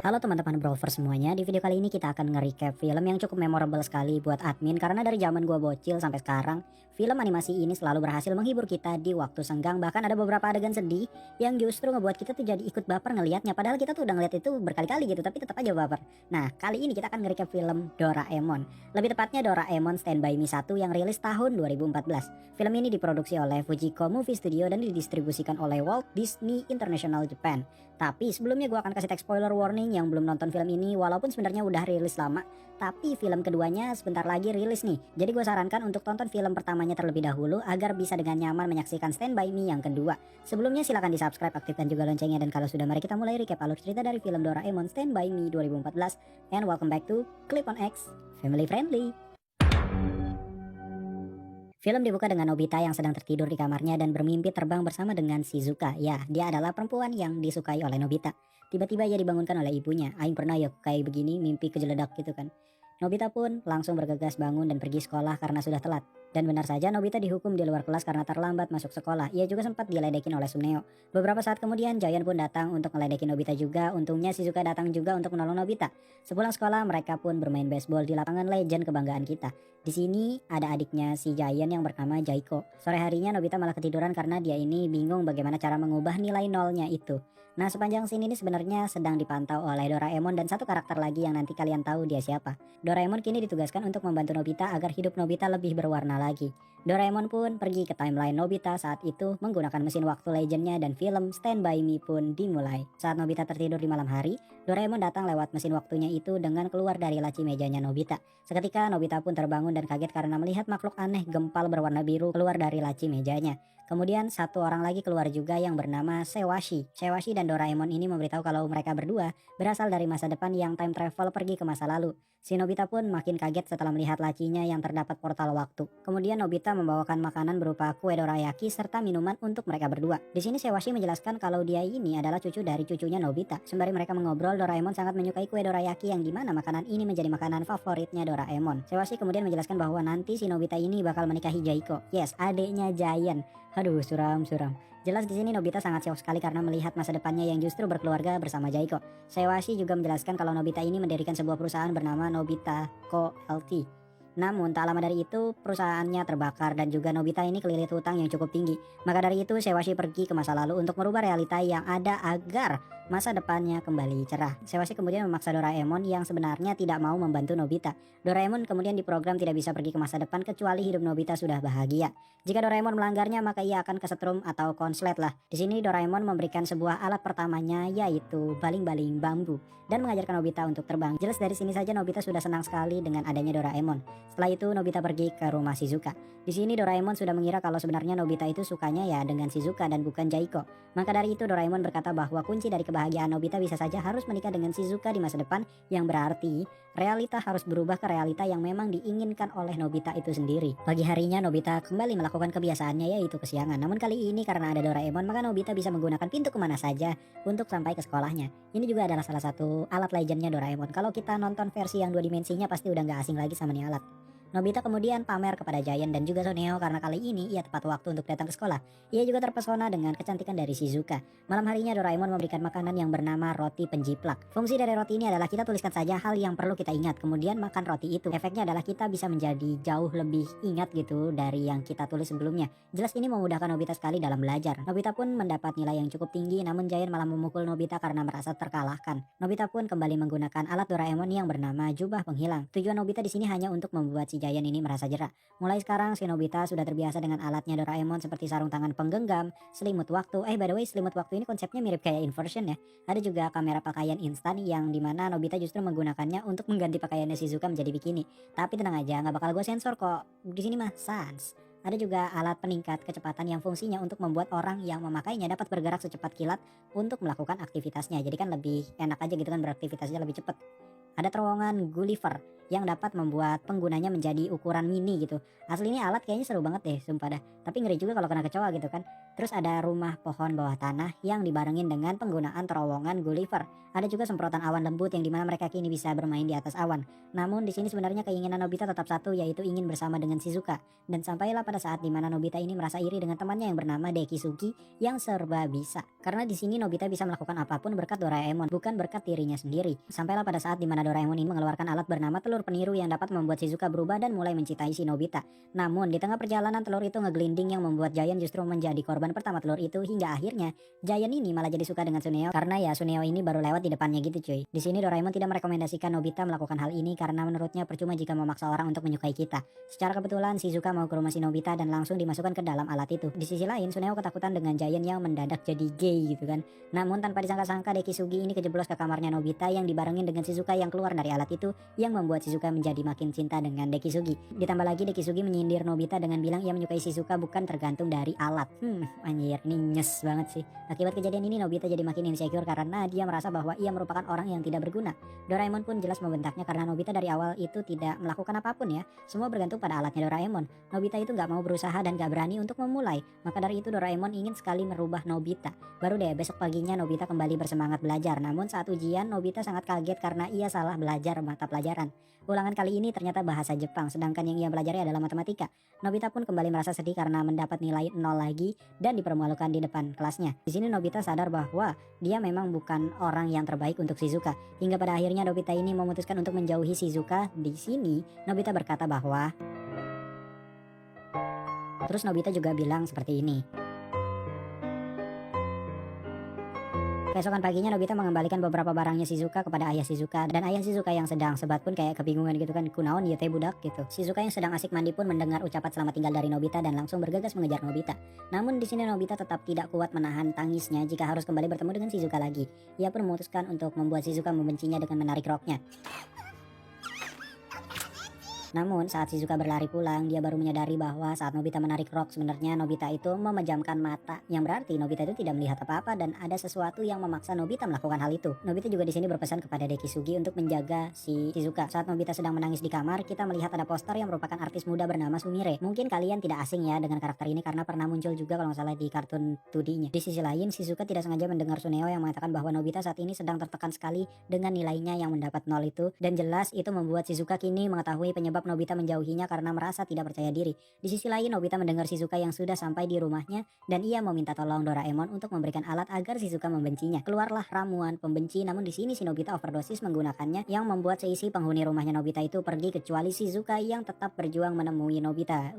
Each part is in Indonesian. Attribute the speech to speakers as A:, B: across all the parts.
A: Halo teman-teman Brover semuanya, di video kali ini kita akan nge-recap film yang cukup memorable sekali buat admin karena dari zaman gua bocil sampai sekarang, film animasi ini selalu berhasil menghibur kita di waktu senggang. Bahkan ada beberapa adegan sedih yang justru ngebuat kita tuh jadi ikut baper ngelihatnya, padahal kita tuh udah ngeliat itu berkali-kali gitu tapi tetap aja baper. Nah, kali ini kita akan nge-recap film Doraemon. Lebih tepatnya Doraemon Stand By Me 1 yang rilis tahun 2014. Film ini diproduksi oleh Fujiko Movie Studio dan didistribusikan oleh Walt Disney International Japan. Tapi sebelumnya gue akan kasih tag spoiler warning yang belum nonton film ini, walaupun sebenarnya udah rilis lama, tapi film keduanya sebentar lagi rilis nih. Jadi gue sarankan untuk tonton film pertamanya terlebih dahulu agar bisa dengan nyaman menyaksikan Stand By Me yang kedua. Sebelumnya silahkan di subscribe, aktifkan juga loncengnya, dan kalau sudah mari kita mulai recap alur cerita dari film Doraemon Stand By Me 2014. And welcome back to Clip on X, family friendly. Film dibuka dengan Nobita yang sedang tertidur di kamarnya dan bermimpi terbang bersama dengan Shizuka. Ya, dia adalah perempuan yang disukai oleh Nobita. Tiba-tiba ia dibangunkan oleh ibunya. Aing pernah ya kayak begini, mimpi kejeledak gitu kan. Nobita pun langsung bergegas bangun dan pergi sekolah karena sudah telat. Dan benar saja Nobita dihukum di luar kelas karena terlambat masuk sekolah. Ia juga sempat diledekin oleh Suneo. Beberapa saat kemudian Giant pun datang untuk ngeledekin Nobita juga. Untungnya Shizuka datang juga untuk menolong Nobita. Sepulang sekolah mereka pun bermain baseball di lapangan legend kebanggaan kita. Di sini ada adiknya si Giant yang bernama Jaiko. Sore harinya Nobita malah ketiduran karena dia ini bingung bagaimana cara mengubah nilai nolnya itu. Nah, sepanjang scene ini sebenarnya sedang dipantau oleh Doraemon dan satu karakter lagi yang nanti kalian tahu dia siapa. Doraemon kini ditugaskan untuk membantu Nobita agar hidup Nobita lebih berwarna lagi. Doraemon pun pergi ke timeline Nobita saat itu menggunakan mesin waktu legendnya dan film Stand By Me pun dimulai. Saat Nobita tertidur di malam hari, Doraemon datang lewat mesin waktunya itu dengan keluar dari laci mejanya Nobita. Seketika Nobita pun terbangun dan kaget karena melihat makhluk aneh gempal berwarna biru keluar dari laci mejanya. Kemudian satu orang lagi keluar juga yang bernama Sewashi. Sewashi dan Doraemon ini memberitahu kalau mereka berdua berasal dari masa depan yang time travel pergi ke masa lalu. Si Nobita pun makin kaget setelah melihat lacinya yang terdapat portal waktu. Kemudian Nobita membawakan makanan berupa kue dorayaki serta minuman untuk mereka berdua. Di sini Sewashi menjelaskan kalau dia ini adalah cucu dari cucunya Nobita. Sembari mereka mengobrol, Doraemon sangat menyukai kue dorayaki yang dimana makanan ini menjadi makanan favoritnya Doraemon. Sewashi kemudian menjelaskan bahwa nanti si Nobita ini bakal menikahi Jaiko. Yes, adiknya Giant. Aduh, suram. Jelas di sini Nobita sangat syok sekali karena melihat masa depannya yang justru berkeluarga bersama Jaiko. Sewashi juga menjelaskan kalau Nobita ini mendirikan sebuah perusahaan bernama Nobita Co. Ltd. Namun tak lama dari itu perusahaannya terbakar dan juga Nobita ini kelilit hutang yang cukup tinggi. Maka dari itu Sewashi pergi ke masa lalu untuk merubah realita yang ada agar masa depannya kembali cerah. Sewashi kemudian memaksa Doraemon yang sebenarnya tidak mau membantu Nobita. Doraemon kemudian diprogram tidak bisa pergi ke masa depan kecuali hidup Nobita sudah bahagia. Jika Doraemon melanggarnya maka ia akan kesetrum atau konslet lah. Di sini Doraemon memberikan sebuah alat pertamanya yaitu baling-baling bambu dan mengajarkan Nobita untuk terbang. Jelas dari sini saja Nobita sudah senang sekali dengan adanya Doraemon. Setelah itu Nobita pergi ke rumah Shizuka. Di sini Doraemon sudah mengira kalau sebenarnya Nobita itu sukanya ya dengan Shizuka dan bukan Jaiko. Maka dari itu Doraemon berkata bahwa kunci dari kebahagiaan Nobita bisa saja harus menikah dengan Shizuka di masa depan, yang berarti realita harus berubah ke realita yang memang diinginkan oleh Nobita itu sendiri. Pagi harinya Nobita kembali melakukan kebiasaannya yaitu kesiangan. Namun kali ini karena ada Doraemon maka Nobita bisa menggunakan pintu kemana saja untuk sampai ke sekolahnya. Ini juga adalah salah satu alat legendnya Doraemon. Kalau kita nonton versi yang 2 dimensinya pasti udah gak asing lagi sama nih alat. Nobita kemudian pamer kepada Giant dan juga Suneo karena kali ini ia tepat waktu untuk datang ke sekolah. Ia juga terpesona dengan kecantikan dari Shizuka. Malam harinya Doraemon memberikan makanan yang bernama roti penjiplak. Fungsi dari roti ini adalah kita tuliskan saja hal yang perlu kita ingat, kemudian makan roti itu. Efeknya adalah kita bisa menjadi jauh lebih ingat gitu dari yang kita tulis sebelumnya. Jelas ini memudahkan Nobita sekali dalam belajar. Nobita pun mendapat nilai yang cukup tinggi, namun Giant malah memukul Nobita karena merasa terkalahkan. Nobita pun kembali menggunakan alat Doraemon yang bernama jubah penghilang. Tujuan Nobita di sini hanya untuk membuat si Giant ini merasa jera. Mulai sekarang si Nobita sudah terbiasa dengan alatnya Doraemon seperti sarung tangan penggenggam, selimut waktu. By the way, selimut waktu ini konsepnya mirip kayak inversion ya. Ada juga kamera pakaian instan yang dimana Nobita justru menggunakannya untuk mengganti pakaiannya Shizuka menjadi bikini. Tapi tenang aja, nggak bakal gue sensor kok. Di sini mah sans. Ada juga alat peningkat kecepatan yang fungsinya untuk membuat orang yang memakainya dapat bergerak secepat kilat untuk melakukan aktivitasnya. Jadi kan lebih enak aja gitu kan, beraktivitasnya lebih cepat. Ada terowongan Gulliver yang dapat membuat penggunanya menjadi ukuran mini gitu. Asli ini alat kayaknya seru banget deh, sumpah dah. Tapi ngeri juga kalau kena kecoa gitu kan. Terus ada rumah pohon bawah tanah yang dibarengin dengan penggunaan terowongan Gulliver. Ada juga semprotan awan lembut yang dimana mereka kini bisa bermain di atas awan. Namun di sini sebenarnya keinginan Nobita tetap satu, yaitu ingin bersama dengan Shizuka. Dan sampailah pada saat dimana Nobita ini merasa iri dengan temannya yang bernama Dekisugi yang serba bisa. Karena di sini Nobita bisa melakukan apapun berkat Doraemon, bukan berkat dirinya sendiri. Sampailah pada saat dimana Doraemon ini mengeluarkan alat bernama telur peniru yang dapat membuat Shizuka berubah dan mulai mencintai si Nobita. Namun di tengah perjalanan telur itu ngegelinding yang membuat Giant justru menjadi korban pertama telur itu, hingga akhirnya Giant ini malah jadi suka dengan Suneo karena ya Suneo ini baru lewat di depannya gitu cuy. Di sini Doraemon tidak merekomendasikan Nobita melakukan hal ini karena menurutnya percuma jika memaksa orang untuk menyukai kita. Secara kebetulan Shizuka mau ke rumah si Nobita dan langsung dimasukkan ke dalam alat itu. Di sisi lain Suneo ketakutan dengan Giant yang mendadak jadi gay gitu kan. Namun tanpa disangka-sangka Dekisugi ini kejeblos ke kamarnya Nobita yang dibarengin dengan Shizuka yang keluar dari alat itu, yang membuat Shizuka menjadi makin cinta dengan Dekisugi. Ditambah lagi Dekisugi menyindir Nobita dengan bilang ia menyukai Shizuka bukan tergantung dari alat. Anjir ini nyes banget sih. Akibat kejadian ini Nobita jadi makin insecure karena dia merasa bahwa ia merupakan orang yang tidak berguna. Doraemon pun jelas membentaknya karena Nobita dari awal itu tidak melakukan apapun ya. Semua bergantung pada alatnya Doraemon. Nobita itu gak mau berusaha dan gak berani untuk memulai. Maka dari itu Doraemon ingin sekali merubah Nobita. Baru deh besok paginya Nobita kembali bersemangat belajar. Namun saat ujian Nobita sangat kaget karena ia salah belajar mata pelajaran. Ulangan kali ini ternyata bahasa Jepang, sedangkan yang ia pelajari adalah matematika. Nobita pun kembali merasa sedih karena mendapat nilai 0 lagi dan dipermalukan di depan kelasnya. Di sini Nobita sadar bahwa dia memang bukan orang yang terbaik untuk Shizuka. Hingga pada akhirnya Nobita ini memutuskan untuk menjauhi Shizuka. Di sini Nobita berkata bahwa terus Nobita juga bilang seperti ini. Keesokan paginya Nobita mengembalikan beberapa barangnya Shizuka kepada ayah Shizuka, dan ayah Shizuka yang sedang sebat pun kayak kebingungan gitu kan, kunaon ya teh budak gitu. Shizuka yang sedang asik mandi pun mendengar ucapan selamat tinggal dari Nobita dan langsung bergegas mengejar Nobita. Namun di sini Nobita tetap tidak kuat menahan tangisnya jika harus kembali bertemu dengan Shizuka lagi. Ia pun memutuskan untuk membuat Shizuka membencinya dengan menarik roknya. Namun saat Shizuka berlari pulang, dia baru menyadari bahwa saat Nobita menarik rok sebenarnya Nobita itu memejamkan mata, yang berarti Nobita itu tidak melihat apa-apa dan ada sesuatu yang memaksa Nobita melakukan hal itu. Nobita juga di sini berpesan kepada Dekisugi untuk menjaga si Shizuka. Saat Nobita sedang menangis di kamar, kita melihat ada poster yang merupakan artis muda bernama Sumire. Mungkin kalian tidak asing ya dengan karakter ini karena pernah muncul juga kalau nggak salah di kartun 2D-nya. Di sisi lain, Shizuka tidak sengaja mendengar Suneo yang mengatakan bahwa Nobita saat ini sedang tertekan sekali dengan nilainya yang mendapat 0 itu, dan jelas itu membuat Shizuka kini mengetahui penyebab Nobita menjauhinya karena merasa tidak percaya diri. Di sisi lain Nobita mendengar Shizuka yang sudah sampai di rumahnya dan ia meminta tolong Doraemon untuk memberikan alat agar Shizuka membencinya. Keluarlah ramuan pembenci, namun di sini si Nobita overdosis menggunakannya yang membuat seisi penghuni rumahnya Nobita itu pergi kecuali Shizuka yang tetap berjuang menemui Nobita.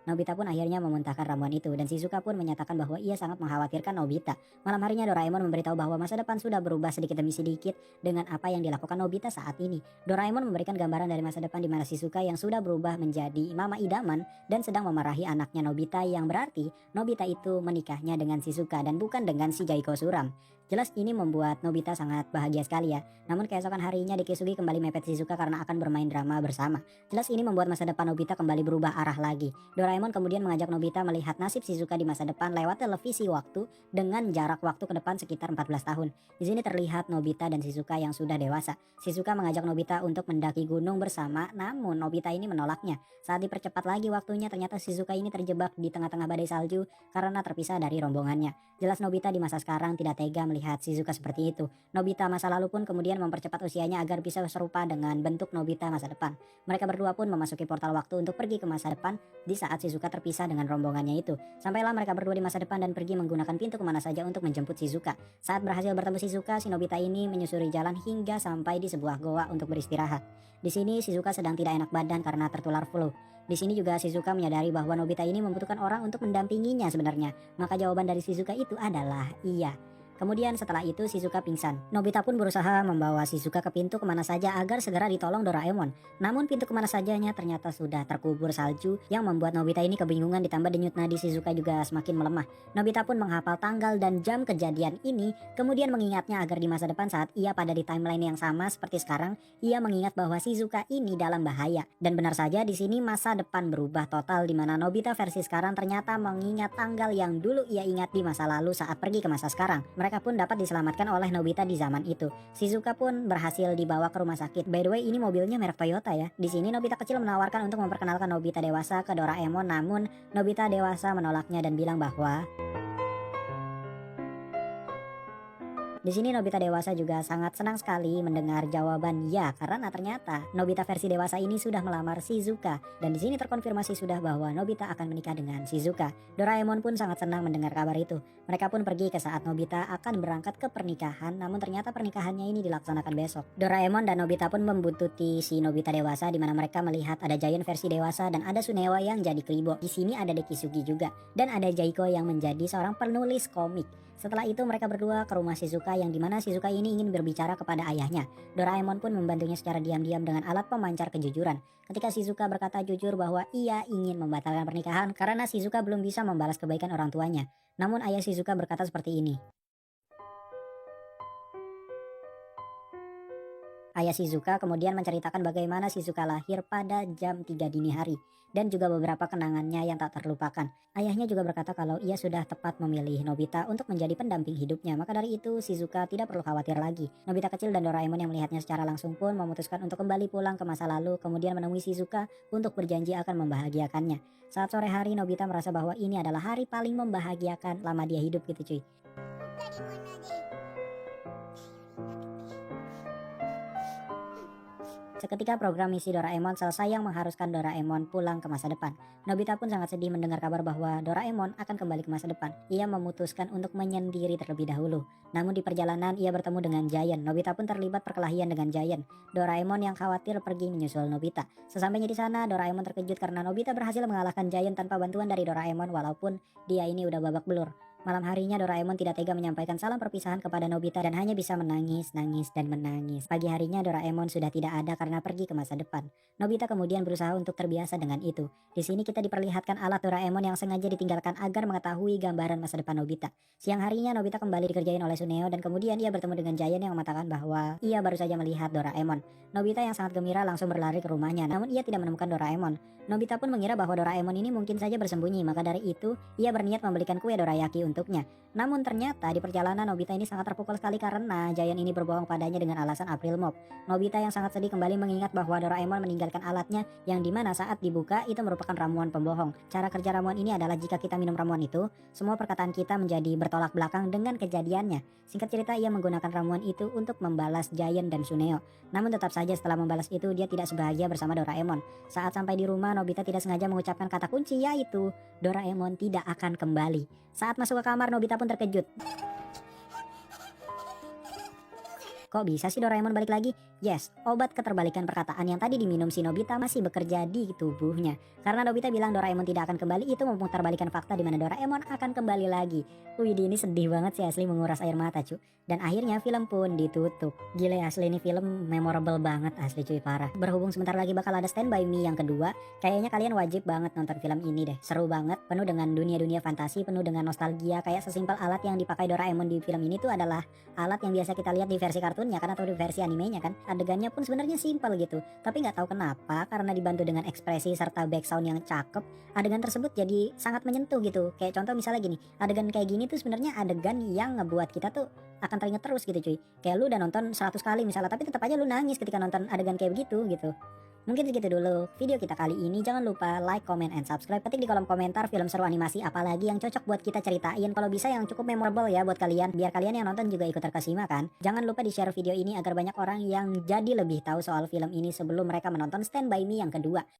A: Nobita pun akhirnya memuntahkan ramuan itu dan Shizuka pun menyatakan bahwa ia sangat mengkhawatirkan Nobita. Malam harinya Doraemon memberitahu bahwa masa depan sudah berubah sedikit demi sedikit dengan apa yang dilakukan Nobita saat ini. Doraemon memberikan gambaran dari masa depan di mana Shizuka yang sudah berubah menjadi mama idaman dan sedang memarahi anaknya Nobita, yang berarti Nobita itu menikahnya dengan Shizuka dan bukan dengan si Jaiko Suram. Jelas ini membuat Nobita sangat bahagia sekali ya. Namun keesokan harinya Dekisugi kembali mepet Shizuka karena akan bermain drama bersama. Jelas ini membuat masa depan Nobita kembali berubah arah lagi. Doraemon kemudian mengajak Nobita melihat nasib Shizuka di masa depan lewat televisi waktu dengan jarak waktu ke depan sekitar 14 tahun. Di sini terlihat Nobita dan Shizuka yang sudah dewasa. Shizuka mengajak Nobita untuk mendaki gunung bersama, namun Nobita ini menolaknya. Saat dipercepat lagi waktunya, ternyata Shizuka ini terjebak di tengah-tengah badai salju karena terpisah dari rombongannya. Jelas Nobita di masa sekarang tidak tega melihat Shizuka seperti itu. Nobita masa lalu pun kemudian mempercepat usianya agar bisa serupa dengan bentuk Nobita masa depan. Mereka berdua pun memasuki portal waktu untuk pergi ke masa depan di saat Shizuka terpisah dengan rombongannya itu. Sampailah mereka berdua di masa depan dan pergi menggunakan pintu kemana saja untuk menjemput Shizuka. Saat berhasil bertemu Shizuka, si Nobita ini menyusuri jalan hingga sampai di sebuah goa untuk beristirahat. Di sini Shizuka sedang tidak enak badan karena tertular flu. Di sini juga Shizuka menyadari bahwa Nobita ini membutuhkan orang untuk mendampinginya sebenarnya. Maka jawaban dari Shizuka itu adalah iya. Kemudian setelah itu Shizuka pingsan. Nobita pun berusaha membawa Shizuka ke pintu kemana saja agar segera ditolong Doraemon. Namun pintu kemana sajanya ternyata sudah terkubur salju yang membuat Nobita ini kebingungan, ditambah denyut nadi Shizuka juga semakin melemah. Nobita pun menghafal tanggal dan jam kejadian ini, kemudian mengingatnya agar di masa depan saat ia pada di timeline yang sama seperti sekarang, ia mengingat bahwa Shizuka ini dalam bahaya. Dan benar saja di sini masa depan berubah total, di mana Nobita versi sekarang ternyata mengingat tanggal yang dulu ia ingat di masa lalu saat pergi ke masa sekarang. Mereka pun dapat diselamatkan oleh Nobita di zaman itu. Shizuka pun berhasil dibawa ke rumah sakit. By the way, ini mobilnya merek Toyota ya. Di sini Nobita kecil menawarkan untuk memperkenalkan Nobita dewasa ke Doraemon, namun Nobita dewasa menolaknya dan bilang bahwa di sini Nobita dewasa juga sangat senang sekali mendengar jawaban ya, karena ternyata Nobita versi dewasa ini sudah melamar Shizuka, dan di sini terkonfirmasi sudah bahwa Nobita akan menikah dengan Shizuka. Doraemon pun sangat senang mendengar kabar itu. Mereka pun pergi ke saat Nobita akan berangkat ke pernikahan, namun ternyata pernikahannya ini dilaksanakan besok. Doraemon dan Nobita pun membuntuti si Nobita dewasa, di mana mereka melihat ada Giant versi dewasa dan ada Suneo yang jadi Kribo. Di sini ada Dekisugi juga, dan ada Jaiko yang menjadi seorang penulis komik. Setelah itu mereka berdua ke rumah Shizuka, yang dimana Shizuka ini ingin berbicara kepada ayahnya. Doraemon pun membantunya secara diam-diam dengan alat pemancar kejujuran. Ketika Shizuka berkata jujur bahwa ia ingin membatalkan pernikahan karena Shizuka belum bisa membalas kebaikan orang tuanya. Namun ayah Shizuka berkata seperti ini. Ayah Shizuka kemudian menceritakan bagaimana Shizuka lahir pada jam 3 dini hari dan juga beberapa kenangannya yang tak terlupakan. Ayahnya juga berkata kalau ia sudah tepat memilih Nobita untuk menjadi pendamping hidupnya. Maka dari itu Shizuka tidak perlu khawatir lagi. Nobita kecil dan Doraemon yang melihatnya secara langsung pun memutuskan untuk kembali pulang ke masa lalu, kemudian menemui Shizuka untuk berjanji akan membahagiakannya. Saat sore hari Nobita merasa bahwa ini adalah hari paling membahagiakan lama dia hidup gitu cuy. Seketika program misi Doraemon selesai yang mengharuskan Doraemon pulang ke masa depan. Nobita pun sangat sedih mendengar kabar bahwa Doraemon akan kembali ke masa depan. Ia memutuskan untuk menyendiri terlebih dahulu. Namun di perjalanan ia bertemu dengan Giant. Nobita pun terlibat perkelahian dengan Giant. Doraemon yang khawatir pergi menyusul Nobita. Sesampainya di sana Doraemon terkejut karena Nobita berhasil mengalahkan Giant tanpa bantuan dari Doraemon, walaupun dia ini udah babak belur. Malam harinya Doraemon tidak tega menyampaikan salam perpisahan kepada Nobita dan hanya bisa menangis, dan menangis. Pagi harinya Doraemon sudah tidak ada karena pergi ke masa depan. Nobita kemudian berusaha untuk terbiasa dengan itu. Di sini kita diperlihatkan alat Doraemon yang sengaja ditinggalkan agar mengetahui gambaran masa depan Nobita. Siang harinya Nobita kembali dikerjain oleh Suneo dan kemudian ia bertemu dengan Giant yang mengatakan bahwa ia baru saja melihat Doraemon. Nobita yang sangat gembira langsung berlari ke rumahnya, namun ia tidak menemukan Doraemon. Nobita pun mengira bahwa Doraemon ini mungkin saja bersembunyi, maka dari itu ia berniat membelikan kue dorayaki untuknya. Namun ternyata di perjalanan Nobita ini sangat terpukul sekali karena Giant ini berbohong padanya dengan alasan April Mop. Nobita yang sangat sedih kembali mengingat bahwa Doraemon meninggalkan alatnya, yang dimana saat dibuka itu merupakan ramuan pembohong. Cara kerja ramuan ini adalah jika kita minum ramuan itu, semua perkataan kita menjadi bertolak belakang dengan kejadiannya. Singkat cerita, ia menggunakan ramuan itu untuk membalas Giant dan Suneo. Namun tetap saja setelah membalas itu dia tidak sebahagia bersama Doraemon. Saat sampai di rumah, Nobita tidak sengaja mengucapkan kata kunci, yaitu Doraemon tidak akan kembali. Saat masuk ke kamar, Nobita pun terkejut. Kok bisa sih Doraemon balik lagi? Yes, obat keterbalikan perkataan yang tadi diminum si Nobita masih bekerja di tubuhnya. Karena Nobita bilang Doraemon tidak akan kembali, itu memutarbalikkan fakta di mana Doraemon akan kembali lagi. Wih, ini sedih banget sih asli, menguras air mata cu. Dan akhirnya film pun ditutup. Gile asli, ini film memorable banget asli cuy, parah. Berhubung sebentar lagi bakal ada Stand By Me yang kedua, kayaknya kalian wajib banget nonton film ini deh. Seru banget, penuh dengan dunia-dunia fantasi, penuh dengan nostalgia. Kayak sesimpel alat yang dipakai Doraemon di film ini tuh adalah alat yang biasa kita lihat di versi kartunnya kan, atau di versi animenya kan. Adegannya pun sebenarnya simpel gitu, tapi nggak tahu kenapa karena dibantu dengan ekspresi serta background yang cakep, adegan tersebut jadi sangat menyentuh gitu. Kayak contoh misalnya gini, adegan kayak gini tuh sebenarnya adegan yang ngebuat kita tuh akan teringat terus gitu cuy. Kayak lu udah nonton 100 kali misalnya, tapi tetap aja lu nangis ketika nonton adegan kayak begitu gitu. Mungkin segitu dulu video kita kali ini. Jangan lupa like, comment, and subscribe. Ketik di kolom komentar film seru animasi apalagi yang cocok buat kita ceritain. Kalau bisa yang cukup memorable ya buat kalian, biar kalian yang nonton juga ikut terkesima kan. Jangan lupa di share video ini agar banyak orang yang jadi lebih tahu soal film ini sebelum mereka menonton Stand By Me yang kedua.